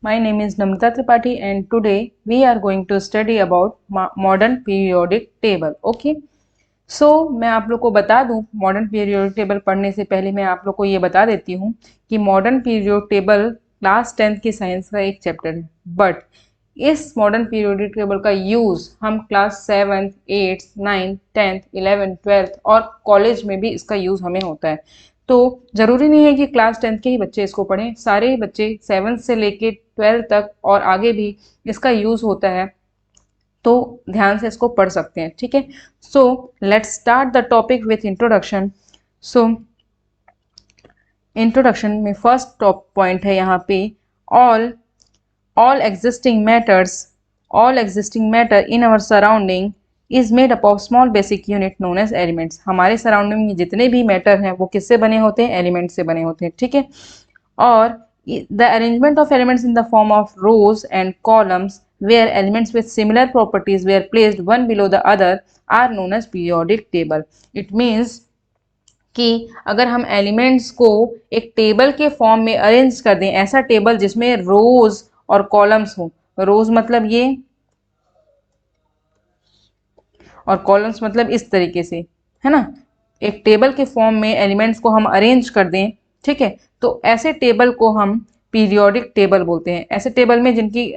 My name is Namrata Tripathi and today we are going to study about modern periodic table. Okay. सो मैं आप लोग को बता दूं मॉडर्न पीरियोडिक टेबल पढ़ने से पहले मैं आप लोग को ये बता देती हूँ कि modern periodic table class 10th की साइंस का एक चैप्टर है। बट इस मॉडर्न पीरियोडिक टेबल का यूज़ हम class 7th 8th 9th 10th 11th 12th और कॉलेज में भी इसका यूज़ हमें होता है। तो ज़रूरी नहीं है कि क्लास 10th के ही बच्चे इसको पढ़ें, सारे बच्चे 7th से लेके 12th तक और आगे भी इसका यूज़ होता है, तो ध्यान से इसको पढ़ सकते हैं। ठीक है, so let's start the topic with introduction. So introduction में फर्स्ट टॉप पॉइंट है यहाँ पे all all existing matters all existing matter in our surrounding is made up of small basic unit known as elements। हमारे surrounding में जितने भी matter हैं वो किससे बने होते हैं? एलिमेंट से बने होते हैं। ठीक है, और the arrangement of elements in the form of rows and columns where elements with similar properties were placed one below the other are known as periodic table। it means कि अगर हम एलिमेंट्स को एक टेबल के form में arrange कर दें, ऐसा टेबल जिसमें रोज और कॉलम्स हो, रोज मतलब ये और कॉलम्स मतलब इस तरीके से, है ना, एक टेबल के फॉर्म में एलिमेंट्स को हम अरेंज कर दें, ठीक है, तो ऐसे टेबल को हम पीरियोडिक टेबल बोलते हैं। ऐसे टेबल में जिनकी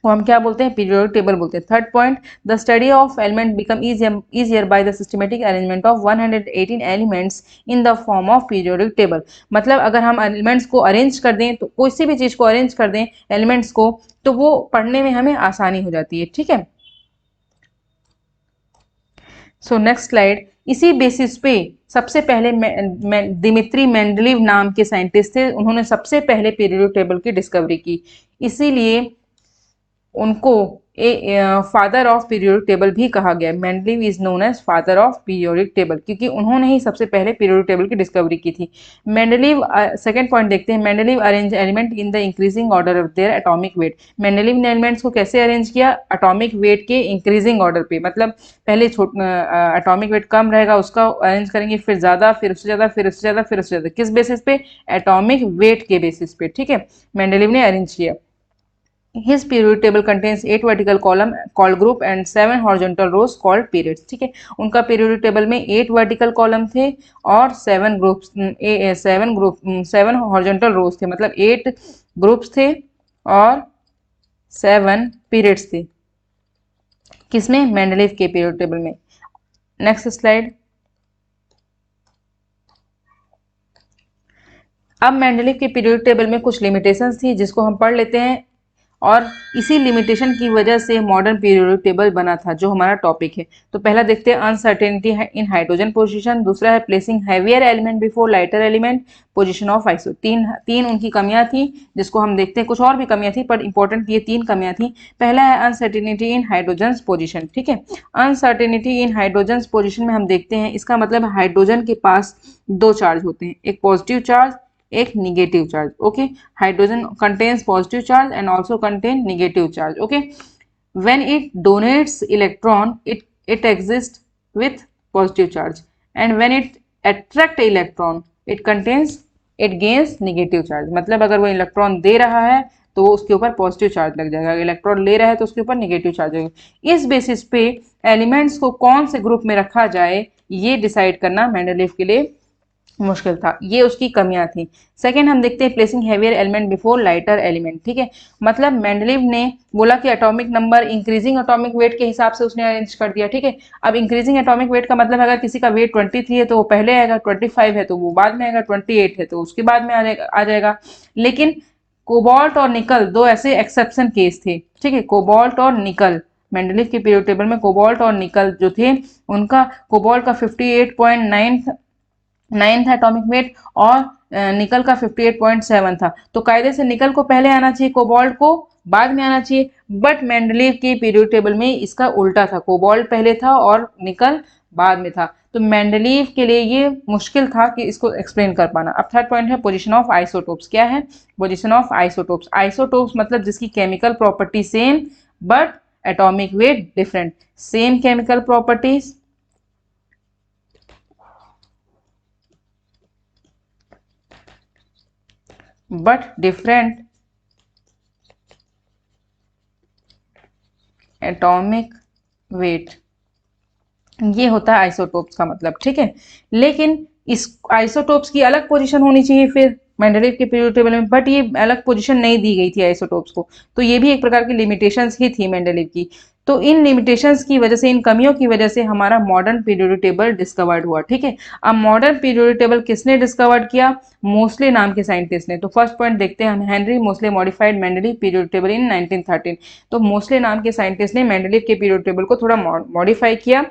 को हम क्या बोलते हैं? पीरियोडिक टेबल बोलते हैं। Third point, the study of element become easier by the systematic arrangement of 118 elements in the form of periodic table. मतलब अगर हम एलिमेंट्स को अरेंज कर दें, तो कोई सी भी चीज को अरेंज कर दें एलिमेंट्स को, तो वो पढ़ने में हमें आसानी हो जाती है। ठीक है, सो नेक्स्ट स्लाइड। इसी बेसिस पे सबसे पहले दिमित्री मेंडलीव नाम के साइंटिस्ट थे, उन्होंने सबसे पहले पीरियोडिक टेबल की डिस्कवरी की, इसीलिए उनको फादर ऑफ पीरियोडिक टेबल भी कहा गया। Mendeleev is known as father of periodic table, क्योंकि उन्होंने ही सबसे पहले पीरियोडिक टेबल की डिस्कवरी की थी। मेंडलीव, सेकंड पॉइंट देखते हैं, Mendeleev arrange element in the increasing order of their atomic weight. Mendeleev ने एलिमेंट्स को कैसे अरेंज किया? एटॉमिक वेट के इंक्रीजिंग ऑर्डर पे, मतलब पहले एटॉमिक वेट कम रहेगा उसका अरेंज करेंगे, फिर ज्यादा, फिर उससे ज्यादा, फिर उससे ज्यादा, फिर उससे ज्यादा। किस बेसिस पे? एटॉमिक वेट के बेसिस पे। ठीक है, मेंडलीव ने अरेंज किया। His periodic table contains 8 vertical column called group and 7 horizontal rows called periods। ठीक है, उनका periodic table में 8 vertical column थे और 7 ग्रुप्स, 7 horizontal rows थे, मतलब 8 ग्रुप्स थे और 7 periods थे। किसमें? मेंडलीव के periodic table में। Next slide. अब मेंडलीव के पीरियोडिक टेबल में कुछ लिमिटेशंस थी जिसको हम पढ़ लेते हैं, और इसी लिमिटेशन की वजह से मॉडर्न पीरियोडिक टेबल बना था, जो हमारा टॉपिक है। तो पहला देखते हैं अनसर्टेनिटी इन हाइड्रोजन पोजीशन, दूसरा है placing heavier element before lighter element, position of iso. तीन तीन उनकी कमियां थी जिसको हम देखते हैं। कुछ और भी कमियां थी पर इंपॉर्टेंट ये तीन कमियां थी। पहला है अनसर्टेनिटी इन हाइड्रोजन पोजिशन। ठीक है, अनसर्टेनिटी इन हाइड्रोजन पोजिशन में हम देखते हैं, इसका मतलब हाइड्रोजन के पास दो चार्ज होते हैं, एक पॉजिटिव चार्ज, एक negative charge. Okay, hydrogen contains positive charge and also contain negative charge। okay, when it donates electron, it exists with positive charge, and when it attract electron, it gains negative charge। मतलब अगर वो electron दे रहा है तो वो उसके ऊपर positive charge लग जाएगा, इलेक्ट्रॉन ले रहा है तो उसके ऊपर निगेटिव चार्ज होगा। इस बेसिस पे एलिमेंट्स को कौन से ग्रुप में रखा जाए ये डिसाइड करना मेंडलीव के लिए मुश्किल था। ये उसकी कमियां थी। सेकंड हम देखते हैं placing heavier element before lighter element. ठीक है, मतलब मेंडलीव ने बोला कि atomic number increasing atomic weight के हिसाब से उसने अरेंज कर दिया। ठीक है, अब इंक्रीजिंग एटॉमिक वेट का मतलब अगर किसी का वेट 23 है तो वो पहले आएगा, 25 है तो वो बाद में आएगा, 28 है तो उसके बाद में आ जाएगा। लेकिन कोबाल्ट और निकल दो ऐसे एक्सेप्शन केस थे। ठीक है, कोबाल्ट और निकल, मेंडलीव के पीरियोडिक टेबल में कोबाल्ट और निकल जो थे, उनका कोबाल्ट का 58.9 था एटॉमिक वेट और निकल का 58.7 था। तो कायदे से निकल को पहले आना चाहिए, कोबाल्ट को बाद में आना चाहिए। बट मेंडलीव के पीरियोडिक टेबल में इसका उल्टा था, कोबाल्ट पहले था और निकल बाद में था। तो मेंडलीव के लिए ये मुश्किल था कि इसको एक्सप्लेन कर पाना। अब थर्ड पॉइंट है पोजीशन ऑफ आइसोटोप्स। क्या है पोजीशन ऑफ आइसोटोप्स? आइसोटोप्स मतलब जिसकी chemical property same but atomic weight different. Same chemical properties but different atomic weight, ये होता है आइसोटोप्स का मतलब, ठीक है। लेकिन इस आइसोटोप्स की अलग पोजीशन होनी चाहिए फिर मेंडलीव के पीरियोडिक टेबल में, बट ये अलग पोजीशन नहीं दी गई थी आइसोटोप्स को, तो ये भी एक प्रकार की लिमिटेशंस ही थी मेंडलीव की। तो इन लिमिटेशंस की वजह से, इन कमियों की वजह से हमारा मॉडर्न पीरियोडिक टेबल डिस्कवर्ड हुआ, ठीक है। अब मॉडर्न पीरियोडिक टेबल किसने डिस्कवर्ड किया? मोस्ले नाम के साइंटिस्ट ने। तो फर्स्ट पॉइंट देखते हैं हम, Henry Moseley modified Mendeleev periodic table in 1913। तो मोस्ले नाम के साइंटिस्ट ने मेंडलीव के पीरियोडिक टेबल को थोड़ा मॉडिफाई किया,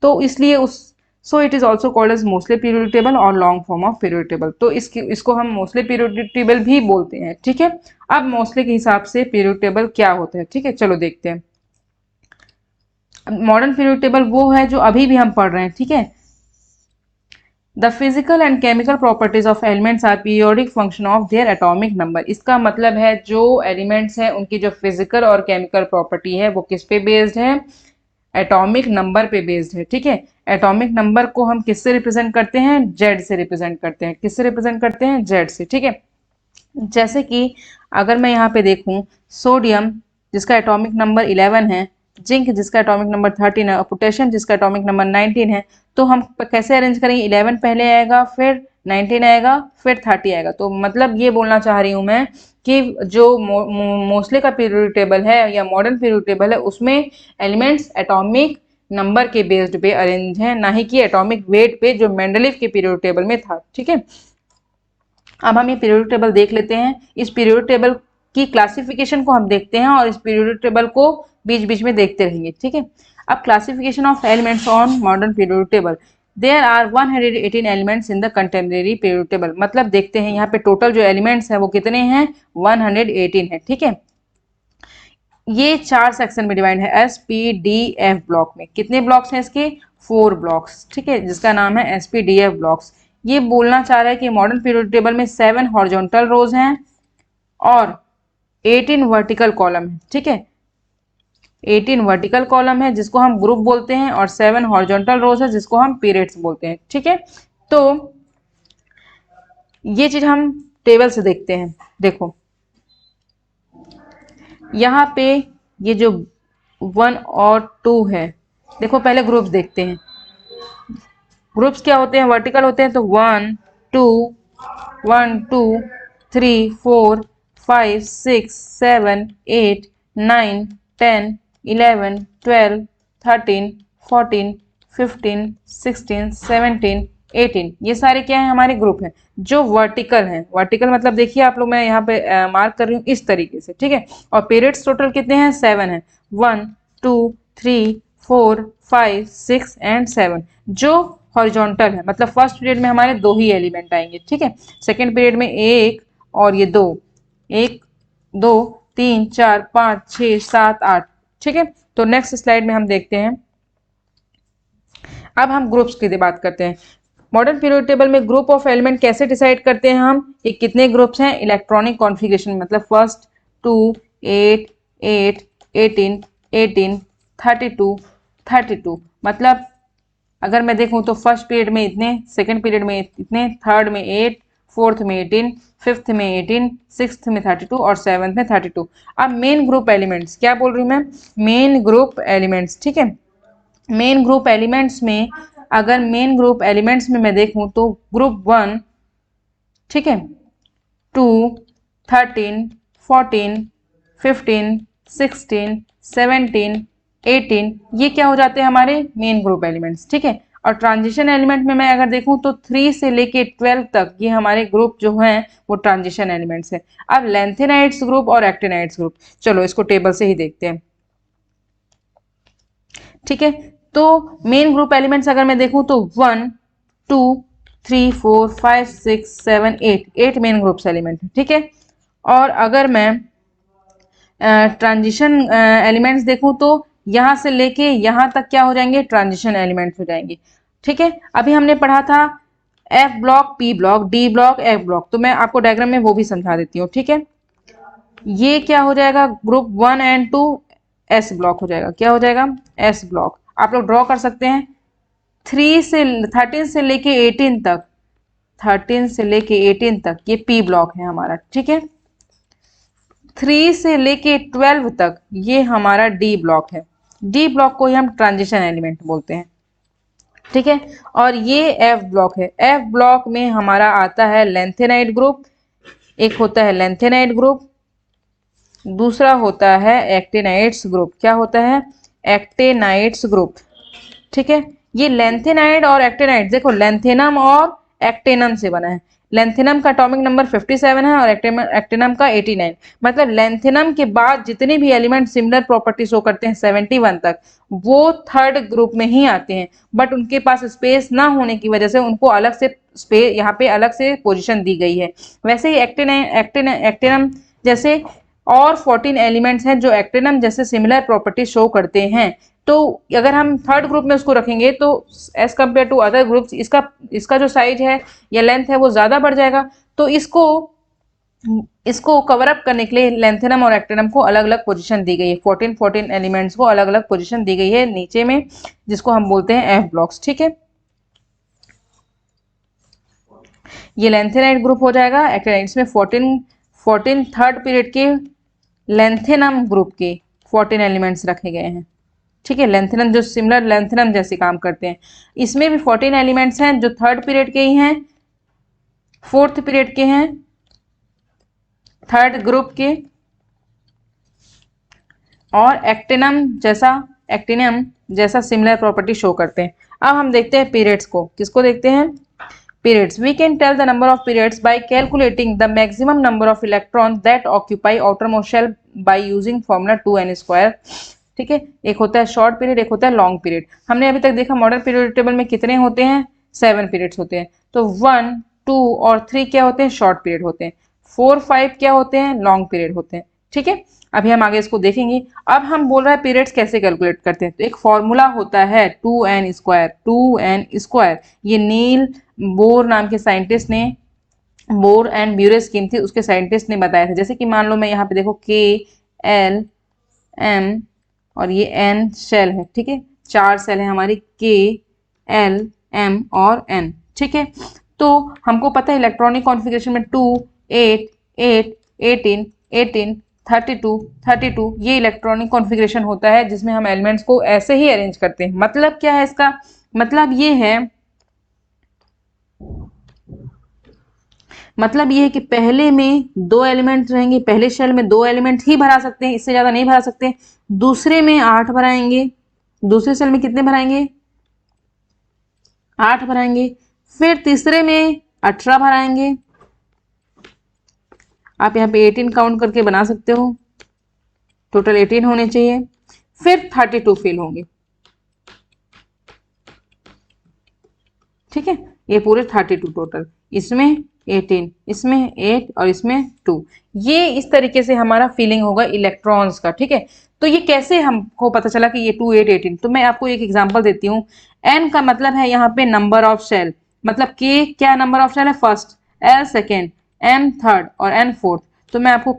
तो इसलिए उस so it is also called as Moseley periodic table और long form of periodic table. तो इसको हम मोस्ले पीरियोडिक टेबल भी बोलते हैं, ठीक है। अब मोस्ले के हिसाब से पीरियोडिक टेबल क्या होता है, ठीक है, चलो देखते हैं। मॉडर्न पीरियोडिक टेबल वो है जो अभी भी हम पढ़ रहे हैं, ठीक है। The physical and chemical properties of elements are periodic function of their atomic number. इसका मतलब है जो एलिमेंट्स हैं उनकी जो फिजिकल और केमिकल प्रॉपर्टी है वो किस पे बेस्ड है? एटॉमिक नंबर पे बेस्ड है, ठीक है। एटॉमिक नंबर को हम किससे रिप्रेजेंट करते हैं? जेड से रिप्रेजेंट करते हैं। किससे रिप्रेजेंट करते हैं? जेड से, ठीक है। जैसे कि अगर मैं यहाँ पे देखूं, सोडियम जिसका एटॉमिक नंबर 11 है, जिंक जिसका एटॉमिक नंबर 13 है और पोटेशियम जिसका एटॉमिक नंबर 19 है, तो हम कैसे अरेंज करेंगे? 11 पहले आएगा, फिर 19 आएगा, फिर 30 आएगा। तो मतलब ये बोलना चाह रही हूँ मैं कि जो मोस्ले का पीरियोडिक टेबल है या मॉडर्न पीरियोडिक टेबल है, उसमें एलिमेंट्स एटॉमिक नंबर के बेस्ड पे अरेंज है, ना ही कि एटॉमिक वेट पे जो मेंडलीव के पीरियोडिक टेबल में था, ठीक है। अब हम ये पीरियोडिक टेबल देख लेते हैं। इस पीरियोडिक टेबल की क्लासिफिकेशन को हम देखते हैं और इस पीरियोडिक टेबल को बीच बीच में देखते रहेंगे, ठीक है। अब classification of elements on modern periodic table. There are 118 elements in the contemporary periodic table. मतलब देखते हैं यहाँ पे टोटल जो एलिमेंट्स हैं वो कितने हैं? 118 है, ठीक है। ये 4 सेक्शन में डिवाइड है, S P D F block में। कितने ब्लॉक्स हैं इसके? 4 ब्लॉक्स, ठीक है, जिसका नाम है S P D F blocks. ये बोलना चाह रहा है कि मॉडर्न पीरियोडिक टेबल में 7 हॉरिजॉन्टल रोज हैं और 18 वर्टिकल कॉलम है, ठीक है। 18 वर्टिकल कॉलम है जिसको हम ग्रुप बोलते हैं और 7 हॉरिजॉन्टल रोज है जिसको हम पीरियड्स बोलते हैं, ठीक है। तो ये चीज हम टेबल से देखते हैं। देखो यहाँ पे ये जो 1 और 2 है, देखो पहले ग्रुप्स देखते हैं। ग्रुप्स क्या होते हैं? वर्टिकल होते हैं। तो 1 2 1 2 3 4 5 6 7 8 9 10 11 12 13 14 15 16 17 18, ये सारे क्या है? हमारे ग्रुप हैं जो वर्टिकल हैं। वर्टिकल मतलब देखिए आप लोग, मैं यहाँ पे मार्क कर रही हूँ इस तरीके से, ठीक है। और पीरियड्स टोटल कितने हैं? 7 हैं। 1 2 3 4 5 6 एंड 7 जो हॉरिजॉन्टल है। मतलब फर्स्ट पीरियड में हमारे 2 ही एलिमेंट आएंगे, ठीक है। सेकेंड पीरियड में 1 और ये 2, 1 2 3 4 5 6 7 8, ठीक है। तो नेक्स्ट स्लाइड में हम देखते हैं। अब हम ग्रुप्स की बात करते हैं। मॉडर्न पीरियोडिक टेबल में ग्रुप ऑफ एलिमेंट कैसे डिसाइड करते हैं हम? ये कितने ग्रुप्स हैं? इलेक्ट्रॉनिक कॉन्फ़िगरेशन, मतलब फर्स्ट 2 8 8 18 18 32 32। मतलब अगर मैं देखूं तो फर्स्ट पीरियड में इतने, सेकंड पीरियड में इतने, थर्ड में 8, फोर्थ में 18, फिफ्थ में 18, सिक्स्थ में 32 और सेवंथ में 32। अब मेन ग्रुप एलिमेंट्स, क्या बोल रही हूँ मैं? मेन ग्रुप एलिमेंट्स, ठीक है। मेन ग्रुप एलिमेंट्स में, अगर मेन ग्रुप एलिमेंट्स में मैं देखूं तो ग्रुप 1, ठीक है, 2 13 14 15 16 17 18, ये क्या हो जाते हैं? हमारे मेन ग्रुप एलिमेंट्स, ठीक है। और ट्रांजिशन एलिमेंट में मैं अगर देखूं तो 3 से लेके 12 तक ये हमारे ग्रुप जो हैं वो ट्रांजिशन एलिमेंट्स हैं। अब लेंथेनाइड्स ग्रुप और एक्टिनाइड्स ग्रुप, चलो इसको टेबल से ही देखते हैं, ठीक है। तो मेन ग्रुप एलिमेंट्स अगर मैं देखूं तो 1 2 3 4 5 6 7 8 मेन ग्रुप्स एलिमेंट है, ठीक है। और अगर मैं ट्रांजिशन एलिमेंट्स देखूं तो यहां से लेके यहां तक क्या हो जाएंगे? ट्रांजिशन एलिमेंट्स हो जाएंगे, ठीक है। अभी हमने पढ़ा था F block, P block, D block, F block, तो मैं आपको डायग्राम में वो भी समझा देती हूँ, ठीक है। ये क्या हो जाएगा? ग्रुप 1 एंड 2 एस ब्लॉक हो जाएगा। क्या हो जाएगा? S block. आप लोग ड्रॉ कर सकते हैं। 13 से लेके 18 तक, 13 से लेके 18 तक ये पी ब्लॉक है हमारा, ठीक है। 3 से लेके 12 तक ये हमारा डी ब्लॉक है, डी ब्लॉक को ही हम ट्रांजिशन एलिमेंट बोलते हैं, ठीक है। और ये एफ ब्लॉक है। एफ ब्लॉक में हमारा आता है लेंथेनाइड ग्रुप, एक होता है लेंथेनाइड ग्रुप, दूसरा होता है एक्टेनाइड्स ग्रुप। क्या होता है? एक्टेनाइड्स ग्रुप, ठीक है। ये लेंथेनाइड और एक्टेनाइड, देखो लेंथेनम और एक्टेनम से बना है। लेंथेनम का एटॉमिक नंबर 57 है और एक्टेनम का 89। मतलब लेंथेनम के बाद जितने भी एलिमेंट सिमिलर प्रॉपर्टी शो करते हैं 71 तक, वो थर्ड ग्रुप में ही आते हैं। बट उनके पास स्पेस ना होने की वजह से उनको अलग से स्पेस, यहाँ पे अलग से पोजीशन दी गई है। वैसे ही एक्टेनम जैसे और 14 एलिमेंट्स हैं जो एक्टेनम जैसे सिमिलर प्रॉपर्टी शो करते हैं। तो अगर हम थर्ड ग्रुप में उसको रखेंगे तो as compare to other groups इसका जो साइज है या लेंथ है वो ज्यादा बढ़ जाएगा। तो इसको कवर अप करने के लिए लेंथेनम और एक्टेनम को अलग अलग पोजीशन दी गई है। 14 एलिमेंट्स को अलग अलग पोजीशन दी गई है नीचे में, जिसको हम बोलते हैं एफ ब्लॉक्स, ठीक है। ये लेंथेनाइड ग्रुप हो जाएगा। एक्टेनाइड्स में 14 थर्ड पीरियड के लेंथेनम ग्रुप के 14 एलिमेंट्स रखे गए हैं, ठीक है। लेंथेनम जो सिमिलर लेंथेनम जैसे काम करते हैं। इसमें भी 14 एलिमेंट्स हैं जो थर्ड पीरियड के ही हैं, फोर्थ पीरियड के हैं, थर्ड ग्रुप के, और एक्टिनम जैसा सिमिलर प्रॉपर्टी शो करते हैं। अब हम देखते हैं पीरियड्स को। किसको देखते हैं? periods. We can tell the number of periods by calculating the maximum number of electrons that occupy outermost shell by using formula 2n²। ठीक है, एक होता है शॉर्ट पीरियड, एक होता है लॉन्ग पीरियड। हमने अभी तक देखा मॉडर्न पीरियड टेबल में कितने होते हैं? 7 पीरियड्स होते हैं। तो 1, 2 और 3 क्या होते हैं? शॉर्ट पीरियड होते हैं। 4, 5 क्या होते हैं? लॉन्ग पीरियड होते हैं। ठीक है, अभी हम आगे इसको देखेंगे। अब हम बोल रहे हैं पीरियड्स कैसे कैलकुलेट करते हैं। तो एक फॉर्मूला होता है 2n²। ये नील बोर नाम के साइंटिस्ट ने, बोर एंड ब्यूरे स्कीम थी, उसके साइंटिस्ट ने बताया था। जैसे कि मान लो मैं यहाँ पे देखो K, L, M और ये N शेल है, ठीक है, 4 सेल है हमारी K, L, M और N। ठीक है, तो हमको पता है इलेक्ट्रॉनिक कॉन्फ़िगरेशन में 2, 8, 8, 18, 18, 32, 32 ये इलेक्ट्रॉनिक कॉन्फ़िगरेशन होता है, जिसमें हम एलिमेंट्स को ऐसे ही अरेंज करते हैं। मतलब क्या है इसका? मतलब ये है कि पहले में 2 एलिमेंट रहेंगे, पहले शेल में 2 एलिमेंट ही भरा सकते हैं, इससे ज्यादा नहीं भरा सकते। दूसरे में 8 भराएंगे, दूसरे सेल में कितने भराएंगे? 8 भराएंगे। फिर तीसरे में 18 भराएंगे। आप यहाँ पे 18 काउंट करके बना सकते हो, टोटल 18 होने चाहिए। फिर 32 फिल होंगे। ठीक है, ये पूरे 32 टोटल, इसमें 18, इसमें 8 और इसमें 2। ये इस तरीके से हमारा फिलिंग होगा इलेक्ट्रॉन्स का। ठीक है, तो ये कैसे हमको पता चला कि ये 2, 8, 18? तो मैं आपको एक एग्जांपल देती हूँ। n का मतलब है यहाँ पे नंबर ऑफ शेल, मतलब k क्या नंबर ऑफ शेल है? First, l second, m third और n फोर्थ। तो मैं आपको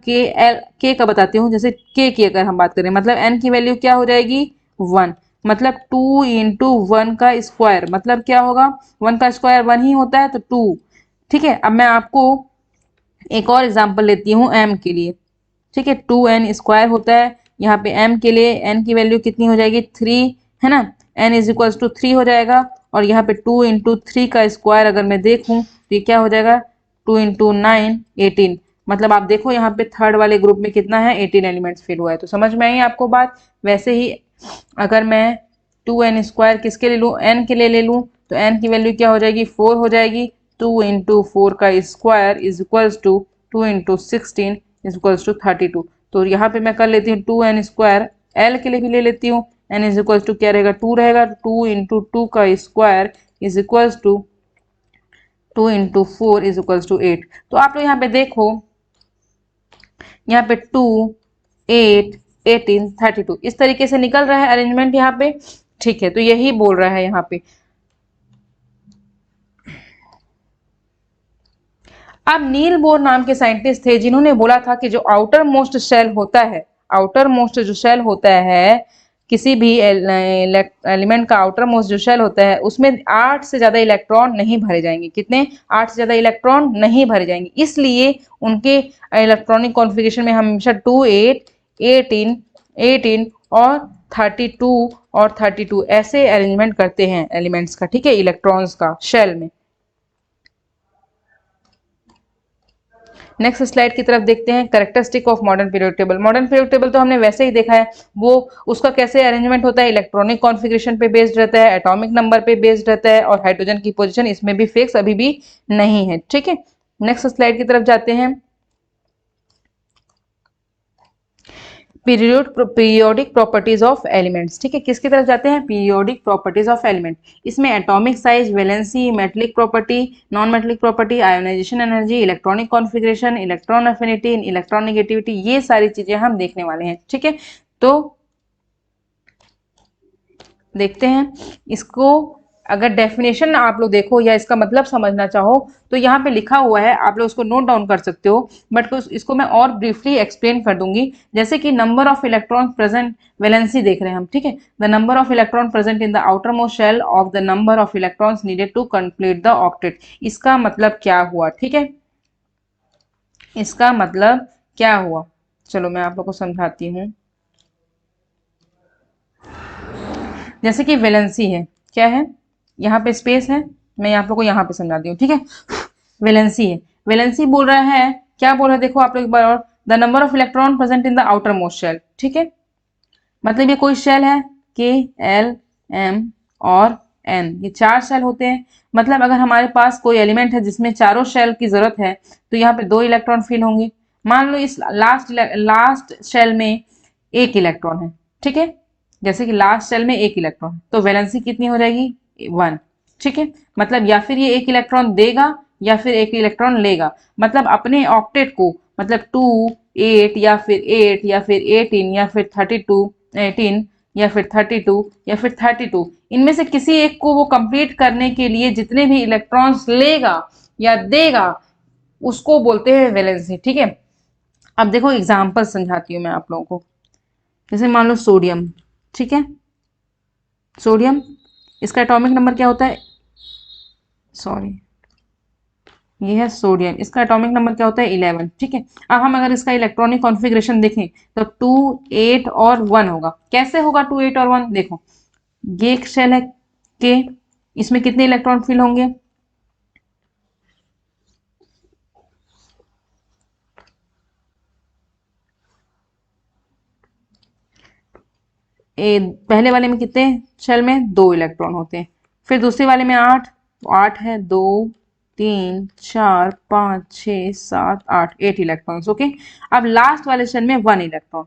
k का बताती हूँ। जैसे k की अगर हम बात करें, मतलब n की वैल्यू क्या हो जाएगी? 1। मतलब 2 × 1 का स्क्वायर, मतलब क्या होगा? 1 का स्क्वायर 1 ही होता है, तो 2। ठीक है, अब मैं आपको एक और एग्जांपल लेती हूँ m के लिए। ठीक है, 2n² होता है। यहाँ पे m के लिए n की वैल्यू कितनी हो जाएगी? 3, है ना। n = 3 हो जाएगा। और यहाँ पे 2 × 3 का स्क्वायर अगर मैं देखूँ तो ये क्या हो जाएगा? 2 × 9, 18। मतलब आप देखो यहाँ पे थर्ड वाले ग्रुप में कितना है? 18 एलिमेंट्स फिल हुआ है। तो समझ में आई आपको बात? वैसे ही अगर मैं 2n² किसके ले लूँ? n के लिए ले लूँ, तो n की वैल्यू क्या हो जाएगी? 4 हो जाएगी। 2 × 4 का स्क्वायर = 2 × 16 = 32। तो यहाँ पे मैं कर लेती हूँ 2n²। l के लिए भी ले लेती हूँ। n = क्या रहेगा? 2 रहेगा। 2 × 2 का स्क्वायर = 2 × 4 = 8। तो आप लोग यहाँ पे देखो, यहाँ पे 2, 8, 18, 32 इस तरीके से निकल रहा है अरेंजमेंट यहाँ पे। ठीक है, तो यही बोल रहा है यहाँ पे। अब नील बोर नाम के साइंटिस्ट थे जिन्होंने बोला था कि जो आउटर मोस्ट शेल होता है, आउटर मोस्ट जो शेल होता है किसी भी एलिमेंट का आउटर मोस्ट जो शेल होता है, उसमें 8 से ज्यादा इलेक्ट्रॉन नहीं भरे जाएंगे। कितने? 8 से ज्यादा इलेक्ट्रॉन नहीं भरे जाएंगे। इसलिए उनके इलेक्ट्रॉनिक कॉन्फ़िगरेशन में हमेशा 2, 8, 18 18 और 32 और 32 ऐसे अरेंजमेंट करते हैं एलिमेंट्स का, ठीक है, इलेक्ट्रॉन्स का शेल में। नेक्स्ट स्लाइड की तरफ देखते हैं, characteristic of modern periodic table. Modern periodic table तो हमने वैसे ही देखा है, वो उसका कैसे अरेंजमेंट होता है, इलेक्ट्रॉनिक कॉन्फ़िगरेशन पे बेस्ड रहता है, एटॉमिक नंबर पे बेस्ड रहता है, और हाइड्रोजन की पोजीशन इसमें भी फिक्स अभी भी नहीं है, ठीक है। नेक्स्ट स्लाइड की तरफ जाते हैं, पीरियोडिक प्रॉपर्टीज ऑफ एलिमेंट्स, ठीक है, किसकी तरफ जाते हैं, पीरियोडिक प्रॉपर्टीज ऑफ एलिमेंट। इसमें atomic size, valency, metallic property, non metallic property, ionisation energy, electronic configuration, electron affinity, electron negativity, ये सारी चीजें हम देखने वाले हैं, ठीक है। तो देखते हैं इसको, अगर डेफिनेशन आप लोग देखो या इसका मतलब समझना चाहो तो यहाँ पे लिखा हुआ है, आप लोग उसको नोट डाउन कर सकते हो, बट इसको मैं और ब्रीफली एक्सप्लेन कर दूंगी। जैसे कि number of electron present, valency देख रहे हैं हम, ठीक है, the number of electron present in the outer most shell of the number of electrons needed to complete the octet. इसका मतलब क्या हुआ, ठीक है, इसका मतलब क्या हुआ, चलो मैं आप लोग को समझाती हूँ। जैसे कि वैलेंसी है, क्या है, यहाँ पे स्पेस है, मैं आप लोग को यहाँ पे समझाती हूँ, ठीक है। वैलेंसी है, वैलेंसी बोल रहा है, क्या बोल रहा है, देखो आप लोग एक बार और, the number of electron present in the outer most shell, ठीक है, मतलब ये कोई शेल है, के, एल, एम और एन, ये 4 शेल होते हैं। मतलब अगर हमारे पास कोई एलिमेंट है जिसमें चारों शेल की जरूरत है, तो यहाँ पे 2 इलेक्ट्रॉन फिल होंगे। मान लो इस लास्ट शेल में 1 इलेक्ट्रॉन है, ठीक है, जैसे कि लास्ट शेल में 1 इलेक्ट्रॉन, तो वैलेंसी कितनी हो जाएगी, 1, ठीक है। मतलब या फिर ये 1 इलेक्ट्रॉन देगा या फिर 1 इलेक्ट्रॉन लेगा। मतलब अपने ऑक्टेट को, मतलब 2, 8 या फिर 8 या फिर 18 या फिर 32, 18 या फिर 32 या फिर 32, इनमें से किसी एक को वो कंप्लीट करने के लिए जितने भी इलेक्ट्रॉन्स लेगा या देगा उसको बोलते हैं वैलेंसी, ठीक है। अब देखो एग्जांपल समझाती हूँ मैं आप लोगों को। जैसे मान लो सोडियम, ठीक है, सोडियम, इसका एटॉमिक नंबर क्या होता है, सॉरी, ये है सोडियम, इसका एटॉमिक नंबर क्या होता है, 11, ठीक है। अब हम अगर इसका इलेक्ट्रॉनिक कॉन्फ़िगरेशन देखें तो 2, 8 और 1 होगा। कैसे होगा 2, 8 और 1, देखो ये एक शेल है के, इसमें कितने इलेक्ट्रॉन फिल होंगे, पहले वाले में कितने शेल में 2 इलेक्ट्रॉन होते हैं, फिर दूसरे वाले में 8, तो 8 है, 2, 3, 4, 5, 6, 7, 8, 8 इलेक्ट्रॉन्स, ओके। अब लास्ट वाले शेल में 1 इलेक्ट्रॉन,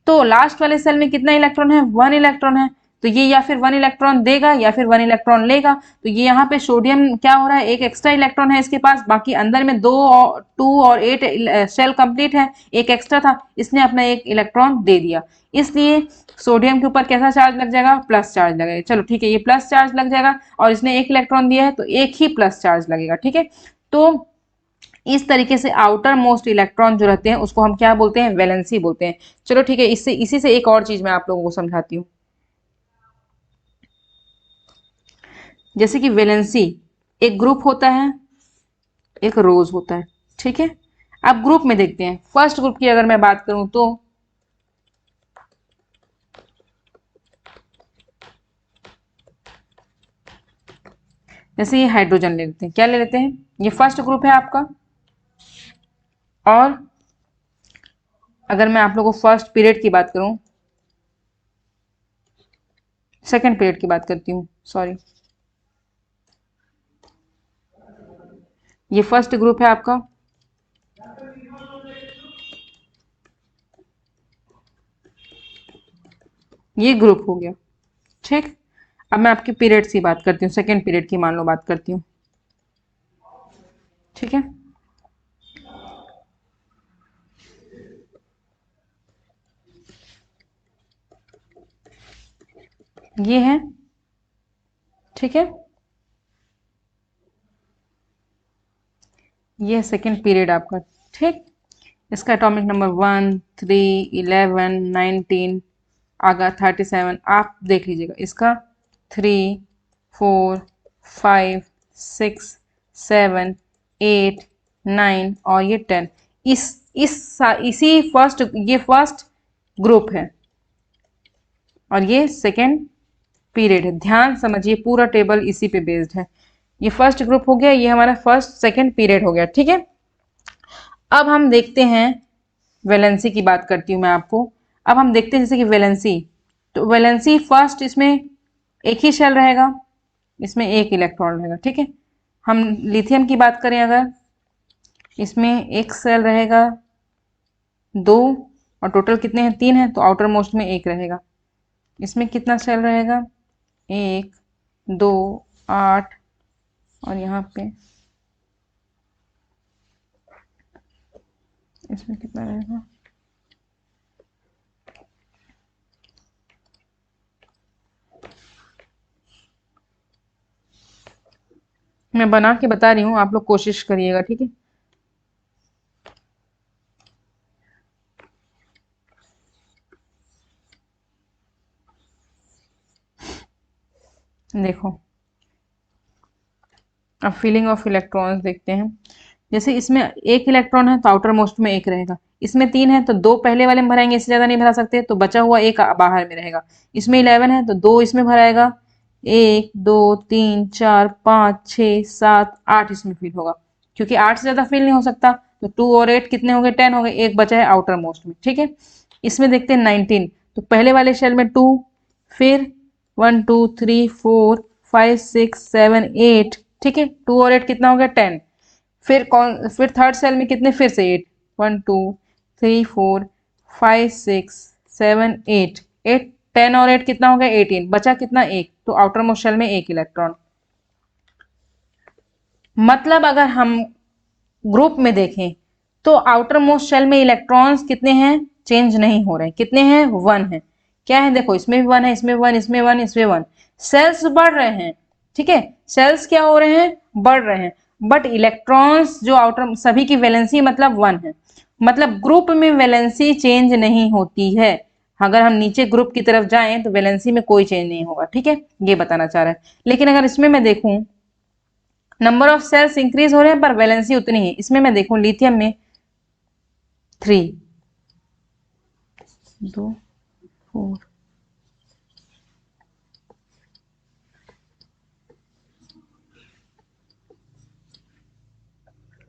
तो लास्ट वाले सेल में कितना इलेक्ट्रॉन है, 1 इलेक्ट्रॉन है, तो ये या फिर 1 इलेक्ट्रॉन देगा या फिर 1 इलेक्ट्रॉन लेगा। तो ये यहाँ पे सोडियम क्या हो रहा है, एक एक्स्ट्रा इलेक्ट्रॉन है इसके पास, बाकी अंदर में 2 और 8 शेल कंप्लीट है, एक एक्स्ट्रा था, इसने अपना 1 इलेक्ट्रॉन दे दिया, इसलिए सोडियम के ऊपर कैसा चार्ज लग जाएगा, प्लस चार्ज लगेगा। चलो ठीक है, ये प्लस चार्ज लग जाएगा, और इसने 1 इलेक्ट्रॉन दिया है तो 1 ही प्लस चार्ज लगेगा, ठीक है। तो इस तरीके से आउटर मोस्ट इलेक्ट्रॉन जो रहते हैं उसको हम क्या बोलते हैं, वैलेंसी बोलते हैं। चलो ठीक है, इससे इसी से एक और चीज मैं आप लोगों को समझाती हूँ। जैसे कि वैलेंसी, एक ग्रुप होता है, एक रोज होता है, ठीक है। अब ग्रुप में देखते हैं, फर्स्ट ग्रुप की अगर मैं बात करूं तो जैसे ये हाइड्रोजन ले लेते हैं, क्या ले लेते हैं, ये फर्स्ट ग्रुप है आपका। और अगर मैं आप लोगों को फर्स्ट पीरियड की बात करूं, सेकंड पीरियड की बात करती हूँ, सॉरी, ये फर्स्ट ग्रुप है आपका, ये ग्रुप हो गया, ठीक। अब मैं आपकी पीरियड की बात करती हूँ, सेकंड पीरियड की मान लो बात करती हूँ, ठीक है। ये है, ठीक है, ये है सेकंड पीरियड आपका, ठीक। इसका एटॉमिक नंबर 1, 3, 11, 19, आगा 37, आप देख लीजिएगा, इसका 3, 4, 5, 6, 7, 8, 9 और ये 10। इसी फर्स्ट, ये फर्स्ट ग्रुप है, और ये सेकेंड पीरियड है। ध्यान समझिए, पूरा टेबल इसी पे बेस्ड है। ये फर्स्ट ग्रुप हो गया, ये हमारा फर्स्ट सेकेंड पीरियड हो गया, ठीक है। अब हम देखते हैं, वैलेंसी की बात करती हूँ मैं आपको। अब हम देखते हैं जैसे कि वैलेंसी, तो वैलेंसी फर्स्ट, इसमें एक ही शेल रहेगा, इसमें एक इलेक्ट्रॉन रहेगा, ठीक है। हम लिथियम की बात करें अगर, इसमें एक सेल रहेगा, दो, और टोटल कितने हैं, तीन है, तो आउटर मोस्ट में एक रहेगा। इसमें कितना सेल रहेगा, एक, दो, आठ, और यहाँ पे इसमें कितना रहेगा, मैं बना के बता रही हूँ, आप लोग कोशिश करिएगा, ठीक है। देखो, अब फिलिंग ऑफ इलेक्ट्रॉन्स देखते हैं। जैसे इसमें एक इलेक्ट्रॉन है तो आउटर मोस्ट में एक रहेगा, इसमें तीन है तो दो पहले वाले में भराएंगे, इससे ज्यादा नहीं भरा सकते, तो बचा हुआ एक बाहर में रहेगा। इसमें 11 है तो दो इसमें भराएगा, एक, दो, तीन, चार, पाँच, छः, सात, आठ इसमें फिल होगा, क्योंकि आठ से ज्यादा फिल नहीं हो सकता। तो टू और एट कितने हो गए, 10 हो गए, एक बचा है आउटर मोस्ट में, ठीक है। इसमें देखते हैं 19, तो पहले वाले शेल में टू, फिर 1 2 3 4 5 6 7 8, ठीक है, टू और एट कितना हो गया, 10। फिर थर्ड सेल में कितने, फिर से 8, 1 2 3 4 5 6 7 8, 8, 10 और 8 कितना हो गया, 18, बचा कितना, एक, तो आउटर मोस्ट शेल में एक इलेक्ट्रॉन। मतलब अगर हम ग्रुप में देखें तो आउटर मोस्ट शेल में इलेक्ट्रॉन्स कितने हैं, चेंज नहीं हो रहे, कितने हैं, वन है। क्या है, देखो इसमें भी वन है, इसमें वन, इसमें वन, इसमें वन, सेल्स बढ़ रहे हैं, ठीक है, सेल्स क्या हो रहे हैं, बढ़ रहे हैं, बट इलेक्ट्रॉन्स जो आउटर सभी की वैलेंसी मतलब वन है। मतलब ग्रुप में वैलेंसी चेंज नहीं होती है। अगर हम नीचे ग्रुप की तरफ जाएं तो वैलेंसी में कोई चेंज नहीं होगा, ठीक है, ये बताना चाह रहा है। लेकिन अगर इसमें मैं देखूं, नंबर ऑफ सेल्स इंक्रीज हो रहे हैं पर वैलेंसी उतनी है। इसमें मैं देखूं लिथियम में 3, 2, 4,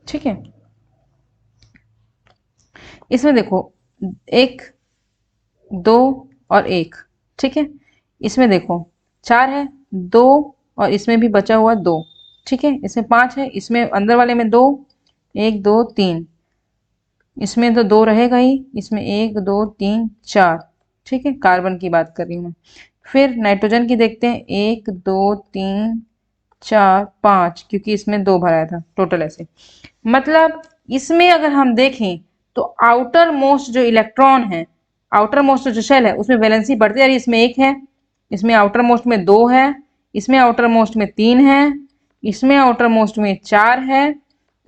ठीक है। इसमें देखो, एक, दो, और एक, ठीक है। इसमें देखो, चार है, दो, और इसमें भी बचा हुआ दो, ठीक है। इसमें पांच है, इसमें अंदर वाले में दो, एक, दो, तीन, इसमें तो दो रहेगा ही, इसमें एक, दो, तीन, चार, ठीक है, कार्बन की बात कर रही हूँ मैं। फिर नाइट्रोजन की देखते हैं, एक, दो, तीन, चार, पांच, क्योंकि इसमें दो भराया था, टोटल ऐसे। मतलब इसमें अगर हम देखें तो आउटर मोस्ट जो इलेक्ट्रॉन है, आउटर मोस्ट जो शेल है, उसमें वैलेंसी बढ़ती जा रही है। इसमें एक है, इसमें आउटर मोस्ट में दो है, इसमें आउटर मोस्ट में तीन है, इसमें आउटर मोस्ट में चार है,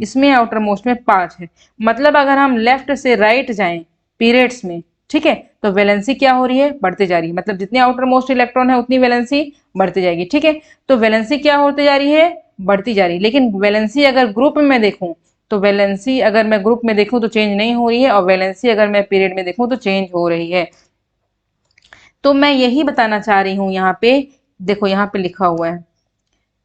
इसमें आउटर मोस्ट में पांच है। मतलब अगर हम लेफ्ट से राइट जाएं पीरियड्स में, ठीक है, तो वैलेंसी क्या हो रही है, बढ़ती जा रही है। मतलब जितने आउटर मोस्ट इलेक्ट्रॉन है उतनी वैलेंसी बढ़ती जाएगी, ठीक है। तो वैलेंसी क्या होती जा रही है, बढ़ती जा रही है। लेकिन वैलेंसी अगर ग्रुप में देखूं, तो वैलेंसी अगर मैं ग्रुप में देखूं तो चेंज नहीं हो रही है, और वैलेंसी अगर मैं पीरियड में देखूं तो चेंज हो रही है। तो मैं यही बताना चाह रही हूं यहाँ पे। देखो यहाँ पे लिखा हुआ है,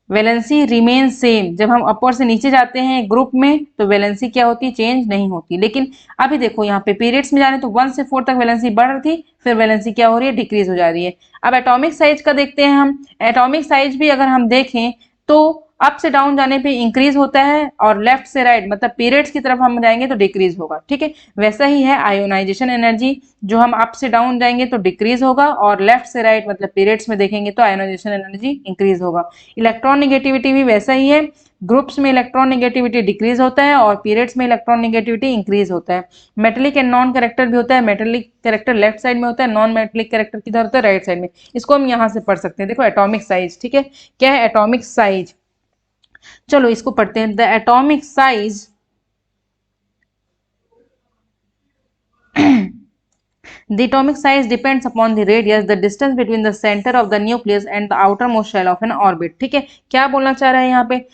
वैलेंसी रिमेन सेम। जब हम अपर से नीचे जाते हैं ग्रुप में तो वैलेंसी क्या होती है, चेंज नहीं होती। लेकिन अभी देखो यहाँ पे पीरियड्स में जाने तो 1 से 4 तक वैलेंसी बढ़ रही थी, फिर वैलेंसी क्या हो रही है, डिक्रीज हो जा रही है। अब एटॉमिक साइज का देखते हैं हम। एटॉमिक साइज भी अगर हम देखें तो अप से डाउन जाने पे इंक्रीज होता है, और लेफ्ट से राइट मतलब पीरियड्स की तरफ हम जाएंगे तो डिक्रीज होगा, ठीक है। वैसा ही है आयोनाइजेशन एनर्जी, जो हम अप से डाउन जाएंगे तो डिक्रीज होगा, और लेफ्ट से राइट मतलब पीरियड्स में देखेंगे तो आयोनाइजेशन एनर्जी इंक्रीज होगा। इलेक्ट्रॉन नेगेटिविटी भी वैसा ही है, ग्रुप्स में इलेक्ट्रॉन नेगेटिविटी डिक्रीज होता है और पीरियड्स में इलेक्ट्रॉन नेगेटिविटी इंक्रीज होता है। मेटेलिक एंड नॉन कैरेक्टर भी होता है। मेटेलिक कैरेक्टर लेफ्ट साइड में होता है, नॉन मेटेलिक कैरेक्टर किधर होता है, राइट साइड में। इसको हम यहाँ से पढ़ सकते हैं। देखो एटॉमिक साइज, ठीक है, क्या है एटॉमिक साइज, चलो इसको पढ़ते हैं। The atomic size the atomic size depends upon the radius, the distance between the center of the nucleus and the outermost shell of an orbit, ठीक है। क्या बोलना चाह रहा है यहाँ पे,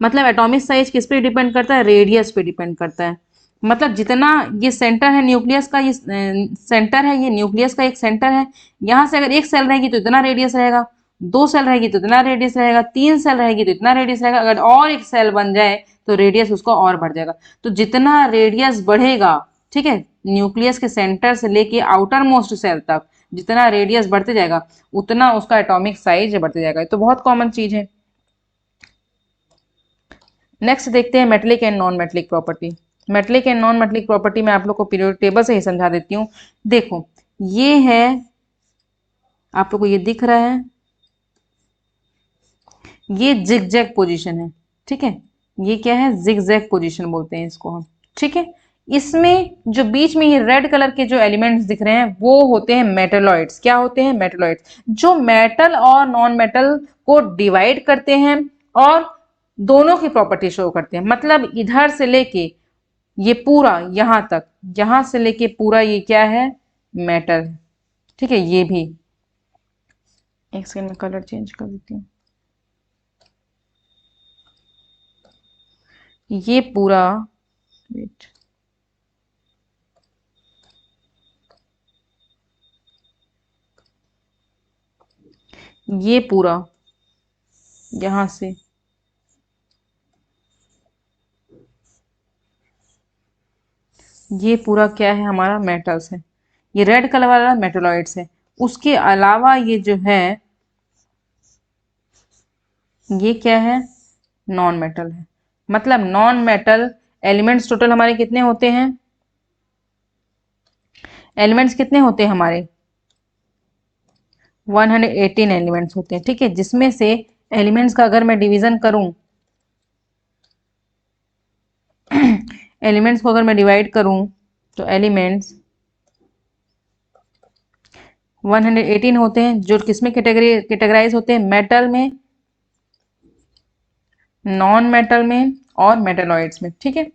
मतलब एटॉमिक साइज किस पे डिपेंड करता है, रेडियस पे डिपेंड करता है। मतलब जितना ये सेंटर है न्यूक्लियस का, ये सेंटर है, ये न्यूक्लियस का एक सेंटर है। यहाँ से अगर एक सेल रहेगी तो इतना रेडियस रहेगा, दो सेल रहेगी तो इतना रेडियस रहेगा, तीन सेल रहेगी तो इतना रेडियस रहेगा, अगर और एक सेल बन जाए तो रेडियस उसका और बढ़ जाएगा। तो जितना रेडियस बढ़ेगा, ठीक है, न्यूक्लियस के सेंटर से लेके आउटर मोस्ट सेल तक जितना रेडियस बढ़ते जाएगा उतना उसका एटॉमिक साइज बढ़ते जाएगा। ये तो बहुत कॉमन चीज है। नेक्स्ट देखते हैं metallic and non metallic property. Metallic and non metallic property मैं आप लोग को पीरियोडिक टेबल से ही समझा देती हूँ। देखो ये है, आप लोग को ये दिख रहा है, ये जिगजैग पोजीशन है, ठीक है, ये क्या है, जिगजैग पोजीशन बोलते हैं इसको हम, ठीक है। इसमें जो बीच में ये रेड कलर के जो एलिमेंट्स दिख रहे हैं वो होते हैं मेटलॉइड्स। क्या होते हैं, मेटलॉइड्स, जो मेटल और नॉन मेटल को डिवाइड करते हैं और दोनों की प्रॉपर्टी शो करते हैं। मतलब इधर से लेके ये पूरा यहां तक, यहां से लेके पूरा ये क्या है, मेटल है, ठीक है। ये भी एक सेकंड में कलर चेंज कर देती हूँ। ये पूरा, वेट, ये पूरा यहां से ये पूरा क्या है, हमारा मेटल्स है। ये रेड कलर वाला मेटलॉइड्स है। उसके अलावा ये जो है ये क्या है, नॉन मेटल है। मतलब नॉन मेटल एलिमेंट्स टोटल हमारे कितने होते हैं, एलिमेंट्स कितने होते हैं हमारे, 118 एलिमेंट्स होते हैं, ठीक है। जिसमें से एलिमेंट्स का अगर मैं डिवीजन करूं, एलिमेंट्स को अगर मैं डिवाइड करूं तो एलिमेंट्स 118 होते हैं, जो किसमें कैटेगराइज होते हैं, मेटल में, नॉन मेटल में और मेटलॉइड्स में, ठीक है।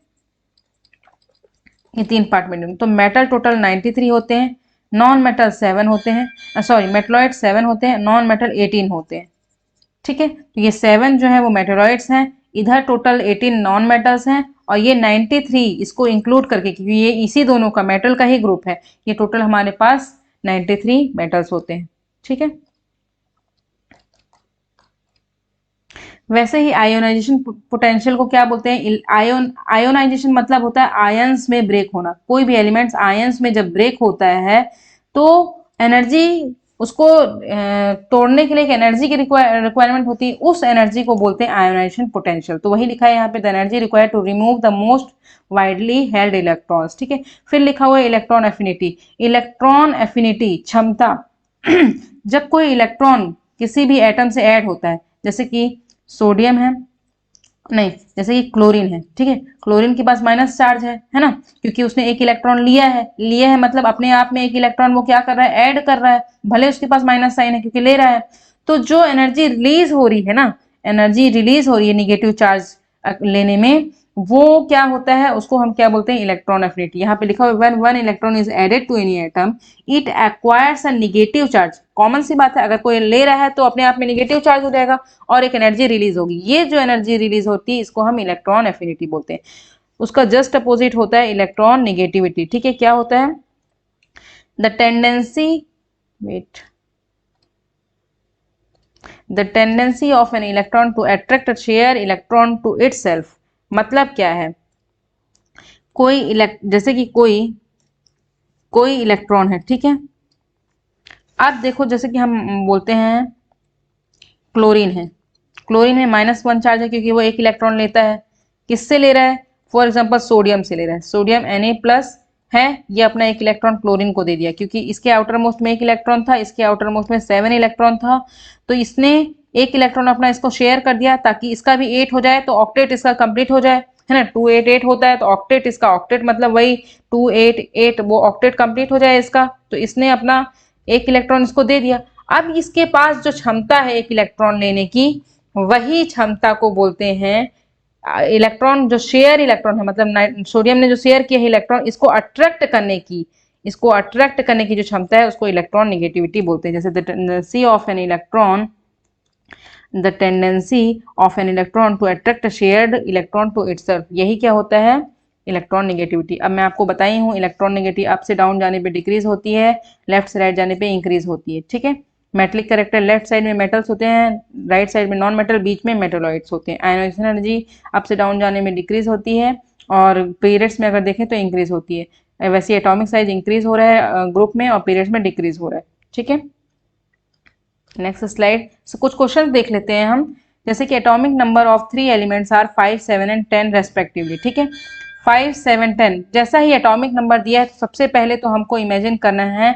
ये तीन पार्ट में। तो मेटल टोटल 93 होते हैं, नॉन मेटल 7 होते हैं, सॉरी मेटलॉइड 7 होते हैं, नॉन मेटल 18 होते हैं, ठीक है। तो ये 7 जो है वो मेटलॉइड्स हैं, इधर टोटल 18 नॉन मेटल्स हैं, और ये 93 इसको इंक्लूड करके, क्योंकि ये इसी दोनों का मेटल का ही ग्रुप है, ये टोटल हमारे पास 93 मेटल्स होते हैं, ठीक है। वैसे ही आयोनाइजेशन पोटेंशियल को क्या बोलते हैं, आयोनाइजेशन मतलब होता है आयंस में ब्रेक होना। कोई भी एलिमेंट्स आयंस में जब ब्रेक होता है तो एनर्जी, उसको तोड़ने के लिए एक एनर्जी की रिक्वायरमेंट होती है, उस एनर्जी को बोलते हैं आयोनाइजेशन पोटेंशियल। तो वही लिखा है यहाँ पे, the energy required to remove the most widely held electrons, ठीक है। फिर लिखा हुआ है इलेक्ट्रॉन एफिनिटी। इलेक्ट्रॉन एफिनिटी क्षमता, जब कोई इलेक्ट्रॉन किसी भी एटम से ऐड होता है, जैसे कि सोडियम है, नहीं, जैसे कि क्लोरीन है, ठीक है, क्लोरीन के पास माइनस चार्ज है ना, क्योंकि उसने एक इलेक्ट्रॉन लिया है मतलब अपने आप में एक इलेक्ट्रॉन वो क्या कर रहा है, ऐड कर रहा है, भले उसके पास माइनस साइन है क्योंकि ले रहा है। तो जो एनर्जी रिलीज हो रही है ना, एनर्जी रिलीज हो रही है निगेटिव चार्ज लेने में, वो क्या होता है, उसको हम क्या बोलते हैं, इलेक्ट्रॉन एफिनिटी। यहाँ पे लिखा हुआ when one electron is added to any atom it acquires a negative charge. Common सी बात है, अगर कोई ले रहा है तो अपने आप में निगेटिव चार्ज हो जाएगा और एक एनर्जी रिलीज होगी। ये जो एनर्जी रिलीज होती है इसको हम इलेक्ट्रॉन एफिनिटी बोलते हैं। उसका जस्ट अपोजिट होता है इलेक्ट्रॉन निगेटिविटी, ठीक है। क्या होता है, the tendency, wait, the tendency of an electron to attract share electron to itself. मतलब क्या है, जैसे कि कोई कोई इलेक्ट्रॉन है, ठीक है। अब देखो जैसे कि हम बोलते हैं क्लोरीन है, क्लोरीन में -1 चार्ज है क्योंकि वो एक इलेक्ट्रॉन लेता है। किससे ले रहा है, फॉर एग्जांपल सोडियम से ले रहा है, सोडियम Na+ है, ये अपना एक इलेक्ट्रॉन क्लोरीन को दे दिया, क्योंकि इसके आउटर मोस्ट में एक इलेक्ट्रॉन था, इसके आउटर मोस्ट में 7 इलेक्ट्रॉन था, तो इसने एक इलेक्ट्रॉन अपना इसको शेयर कर दिया ताकि इसका भी 8 हो जाए, तो ऑक्टेट इसका कंप्लीट हो जाए, है ना। 288 होता है तो ऑक्टेट इसका, ऑक्टेट मतलब वही 288, वो ऑक्टेट कंप्लीट हो जाए इसका, तो इसने अपना एक इलेक्ट्रॉन इसको दे दिया। अब इसके पास जो क्षमता है एक इलेक्ट्रॉन लेने की, वही क्षमता को बोलते हैं इलेक्ट्रॉन, जो शेयर इलेक्ट्रॉन है, मतलब सोडियम ने जो शेयर किया है इलेक्ट्रॉन, इसको अट्रैक्ट करने की, इसको अट्रैक्ट करने की जो क्षमता है उसको इलेक्ट्रॉन नेगेटिविटी बोलते हैं। जैसे the tendency of an electron, the tendency of an electron to attract shared electron to itself, यही क्या होता है, इलेक्ट्रॉन नेगेटिविटी। अब मैं आपको बताई हूँ इलेक्ट्रॉन नेगेटिविटी अप से डाउन जाने पे डिक्रीज होती है, लेफ्ट से राइट जाने पे इंक्रीज होती है। ठीक है, मेटलिक कैरेक्टर लेफ्ट साइड में मेटल्स होते हैं, राइट साइड में नॉन मेटल, बीच में मेटेलॉइड्स होते हैं। आयनाइजेशन एनर्जी अप से डाउन जाने में डिक्रीज होती है और पीरियड्स में अगर देखें तो इंक्रीज होती है। वैसे एटॉमिक साइज इंक्रीज हो रहा है ग्रुप में और पीरियड्स में डिक्रीज हो रहा है। ठीक है, नेक्स्ट स्लाइड से कुछ क्वेश्चन देख लेते हैं हम। जैसे कि atomic number of 3 elements are 5, 7 and 10 respectively. ठीक है, 5, 7, 10 जैसा ही एटॉमिक नंबर दिया है तो सबसे पहले तो हमको इमेजिन करना है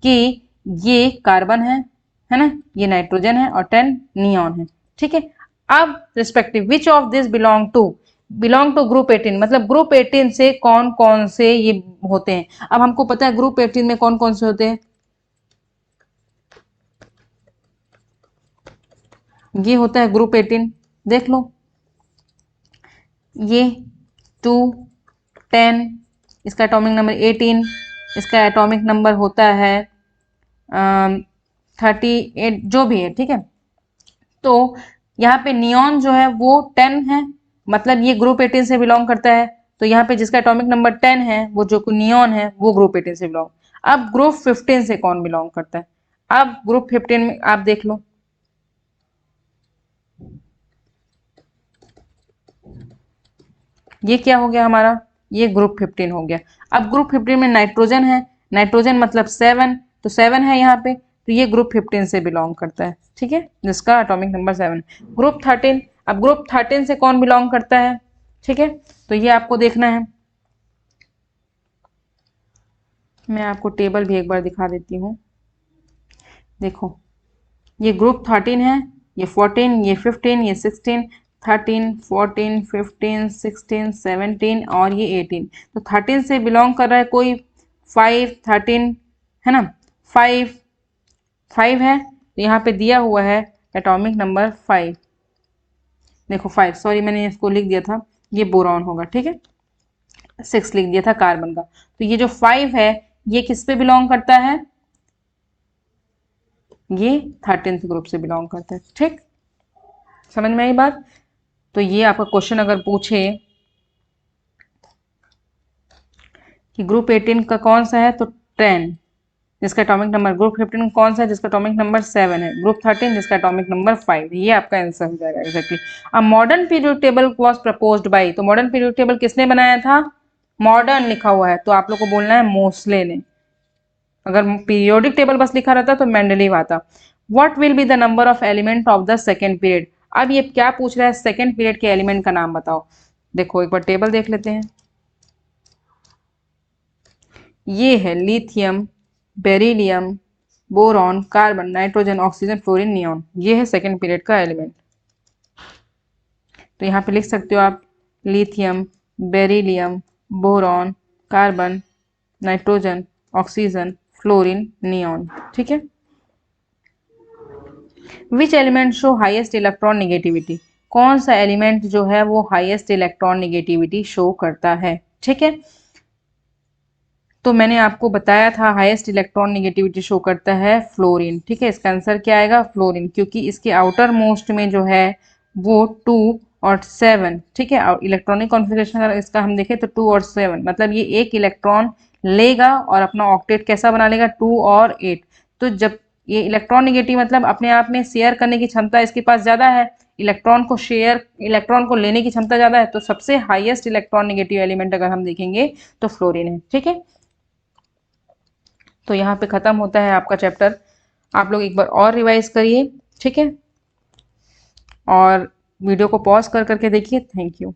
कि ये कार्बन है ना, ये नाइट्रोजन है और 10 नियॉन है। ठीक है, अब respective which of this belong to group 18, मतलब ग्रुप 18 से कौन कौन से ये होते हैं। अब हमको पता है ग्रुप 18 में कौन कौन से होते हैं, ये होता है ग्रुप 18, देख लो, ये 2, 10, इसका एटॉमिक नंबर 18, इसका एटॉमिक नंबर होता है 38, जो भी है। ठीक है, तो यहाँ पे नियॉन जो है वो 10 है, मतलब ये ग्रुप 18 से बिलोंग करता है। तो यहाँ पे जिसका एटॉमिक नंबर 10 है वो जो नियॉन है वो ग्रुप 18 से बिलोंग। अब ग्रुप 15 से कौन बिलोंग करता है, अब ग्रुप 15 में आप देख लो, ये क्या हो गया हमारा, ये ग्रुप 15 हो गया। अब ग्रुप 15 में नाइट्रोजन है, नाइट्रोजन मतलब 7, तो 7 है यहाँ पे, तो ये ग्रुप 15 से बिलोंग करता है। ठीक है, जिसका एटॉमिक नंबर 7। ग्रुप 13, अब ग्रुप 13 से कौन बिलोंग करता है, ठीक है, तो ये आपको देखना है। मैं आपको टेबल भी एक बार दिखा देती हूँ। देखो, ये ग्रुप 13 है, ये 14, ये 15, ये 16, 13, 14, 15, 16, 17 और ये 18। तो 13 से बिलोंग कर रहा है कोई, 5, 13 है ना, 5 है, तो यहाँ पे दिया हुआ है एटॉमिक नंबर 5। देखो 5, सॉरी मैंने इसको लिख दिया था, ये बोरॉन होगा। ठीक है, 6 लिख दिया था कार्बन का। तो ये जो 5 है ये किस पे बिलोंग करता है, ये 13th ग्रुप से बिलोंग करता है। ठीक, समझ में आई बात। तो ये आपका क्वेश्चन अगर पूछे कि ग्रुप 18 का कौन सा है, तो 10 जिसका एटॉमिक नंबर, ग्रुप 15 कौन सा है जिसका एटॉमिक नंबर 7 है, ग्रुप 13 जिसका एटॉमिक नंबर 5, ये आपका आंसर हो जाएगा एग्जैक्टली। अब modern periodic table was proposed by, तो मॉडर्न पीरियोडिक टेबल किसने बनाया था, मॉडर्न लिखा हुआ है तो आप लोग को बोलना है मोस्ले ने। अगर पीरियोडिक टेबल बस लिखा रहता तो मेंडलीव आता। What will be the number of element of the second period, अब ये क्या पूछ रहा है, सेकेंड पीरियड के एलिमेंट का नाम बताओ। देखो एक बार टेबल देख लेते हैं, ये है lithium, beryllium, boron, carbon, nitrogen, oxygen, fluorine, neon, ये है सेकेंड पीरियड का एलिमेंट। तो यहाँ पे लिख सकते हो आप lithium, beryllium, boron, carbon, nitrogen, oxygen, fluorine, neon. ठीक है, which element show highest electron negativity, कौन सा एलिमेंट जो है वो हाईएस्ट इलेक्ट्रॉन नेगेटिविटी शो करता है। ठीक है, तो मैंने आपको बताया था हाईएस्ट इलेक्ट्रॉन नेगेटिविटी शो करता है फ्लोरीन। ठीक है, इसका आंसर क्या आएगा, फ्लोरीन, क्योंकि इसके आउटर मोस्ट में जो है वो 2 और 7। ठीक है, और इलेक्ट्रॉनिक कॉन्फ़िगरेशन अगर इसका हम देखें तो 2 और 7, मतलब ये एक इलेक्ट्रॉन लेगा और अपना ऑक्टेट कैसा बना लेगा, 2 और 8। तो जब ये इलेक्ट्रॉन नेगेटिव मतलब अपने आप में शेयर करने की क्षमता इसके पास ज़्यादा है, इलेक्ट्रॉन को लेने की क्षमता ज़्यादा है, तो सबसे हाईएस्ट इलेक्ट्रॉन नेगेटिव एलिमेंट अगर हम देखेंगे तो फ्लोरीन है। ठीक है, तो यहाँ पे ख़त्म होता है आपका चैप्टर। आप लोग एक बार और रिवाइज करिए। ठीक है, और वीडियो को पॉज कर करके देखिए। Thank you.